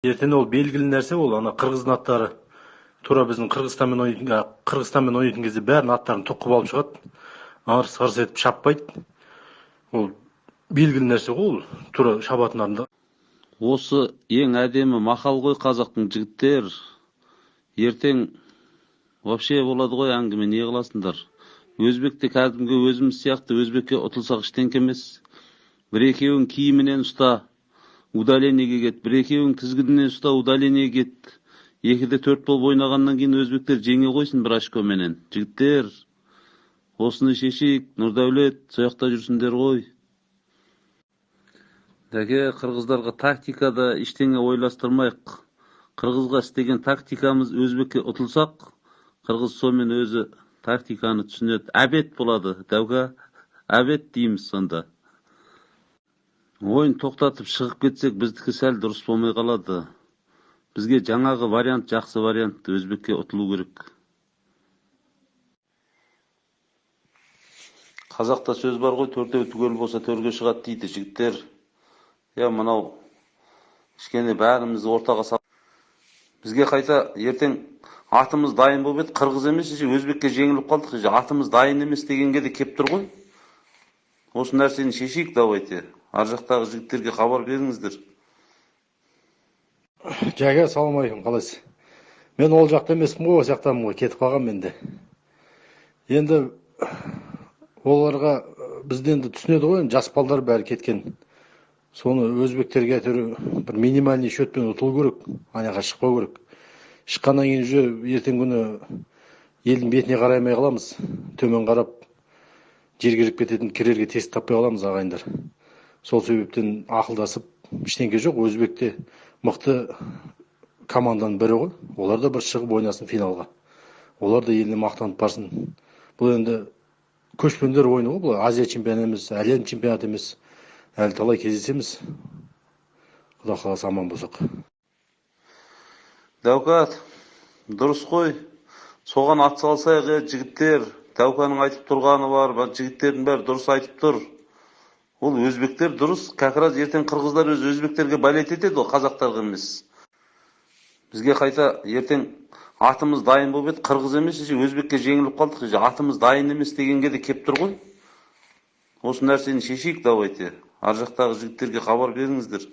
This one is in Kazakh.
Ертең ол белгілі нәрсе, ол ана қырғыздың аттары. Тура біздің Қырғызстанмен ойнайтын кезде бәрін аттарын тоқып алып шығады. Арс-арс етіп шаппайды. Ол белгілі нәрсе ғой, ол тура шабатынарында. Осы ең әдемі мақал ғой қазақтың жігіттер. Ертең вообще болады ғой әңгіме, не қыласыңдар? Өзбекте кәдімгі өзіміз сияқты өзбекке ұтылсақ ештеңке емес. Бір екеуің киімінен ұста, удалениеге кет. Бір екеуің тізгінінен ұста, удалениеге кет. 2-де 4 болып ойнағаннан кейін өзбектер жеңе қойсын бір очкоменен. Жігіттер, осыны шешейік. Нұрдәулет, сояқта жүрсіңдер ғой. Дәке, қырғыздарға тактикада ештеңе ойластырмайық. Қырғызға істеген тактикамыз өзбекке ұтылсақ, қырғыз сомен өзі тактиканы түсінеді. Әбет болады, дәуға. Әбет дейміз сонда. Ойын тоқтатып шығып кетсек, біздікі сәл дұрыс болмай қалады. Бізге жаңағы вариант жақсы вариант, өзбекке ұтылу керек. Қазақта сөз бар ғой, төртеу түгел болса төрге шығады дейді, жігіттер. Мынау кішкене бәріміз ортаға сал. Бізге қайта ертең атымыз дайын болып еді, қырғыз емес, өзбекке жеңіліп қалдық. Атымыз дайын емес дегенге де кеп тұр ғой. Осы нәрсені шешейік, давайте. Ар жақтағы жігіттерге хабар беріңіздер. Жәке, саламалейкум, қалайсыз? Мен ол жақта емеспін ғой, ол жақтамын ғой, кетіп қалғам мен де. Енді оларға бізді енді түсінеді ғой, жас балдар бәрі кеткен. Соны өзбектерге әйтеуір бір минимальный счетпен ұтылу керек, аяққа шықпау керек. Шыққаннан кейін уже ертең күні елдің бетіне қараймай қаламыз. Төмен қарап, жер кіріп кететін кірерге тесік таппай қаламыз, ағайындар. Сол себептен ақылдасып, ештеңке жоқ. Өзбекте мықты команданың бірі ғой. Олар да бір шығып ойнасын финалға. Олар да еліне мақтанып барсын. Бұл енді көшпендер ойыны ғой, бұл Азия чемпионаты емес, әлем чемпионаты емес. Әлі талай кездесеміз. Құда қаласа аман болсақ. Дәукат, дұрыс қой. Соған атсалысайық, жігіттер. Дәуканың айтып тұрғаны бар, жігіттердің бәрі дұрыс айтып тұр. Ол өзбектер дұрыс, кәкіраз ертең қырғыздар өз өзбектерге бәлет етеді, ол қазақтарға емес. Бізге қайта ертең атымыз дайын болып еді, қырғыз емес, өзбекке жеңіліп қалдық. Атымыз дайын емес дегенге де кеп тұр ғой. Осы нәрсені шешейік, давайте. Ар жақтағы жігіттерге хабар беріңіздер.